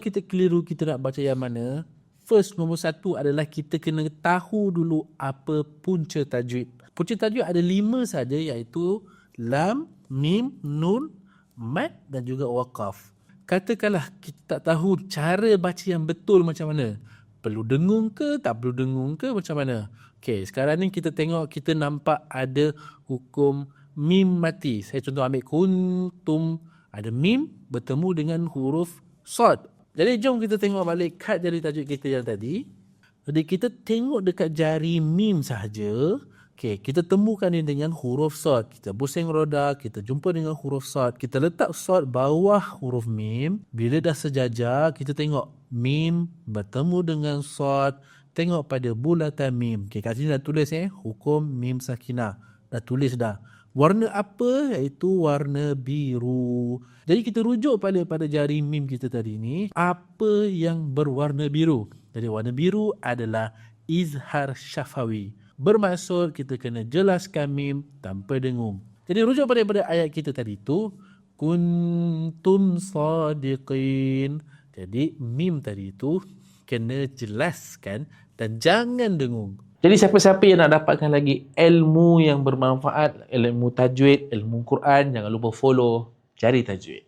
Kita keliru kita nak baca yang mana, first nombor satu adalah kita kena tahu dulu apa punca tajwid. Punca tajwid ada 5 saja, iaitu lam, mim, nun, mad dan juga waqaf. Katakanlah kita tak tahu cara baca yang betul macam mana. Perlu dengung ke, tak perlu dengung ke, macam mana? Okey, sekarang ni kita tengok, kita nampak ada hukum mim mati. Saya contoh ambil kuntum, ada mim bertemu dengan huruf sod. Jadi jom kita tengok balik kad jari tajwid kita yang tadi. Jadi kita tengok dekat jari mim sahaja. Okey, kita temukan dia dengan huruf sod. Kita pusing roda, kita jumpa dengan huruf sod. Kita letak sod bawah huruf mim. Bila dah sejajar, kita tengok mim bertemu dengan sod. Tengok pada bulatan mim. Okey, kat sini dah tulis hukum mim sakinah. Dah tulis dah. Warna apa? Iaitu warna biru. Jadi kita rujuk pada jari mim kita tadi ni, apa yang berwarna biru. Jadi warna biru adalah izhar syafawi. Bermaksud kita kena jelaskan mim tanpa dengung. Jadi rujuk pada ayat kita tadi tu, kuntum sadiqin. Jadi mim tadi tu kena jelaskan dan jangan dengung. Jadi siapa-siapa yang nak dapatkan lagi ilmu yang bermanfaat, ilmu tajwid, ilmu Quran, jangan lupa follow Jari Tajwid.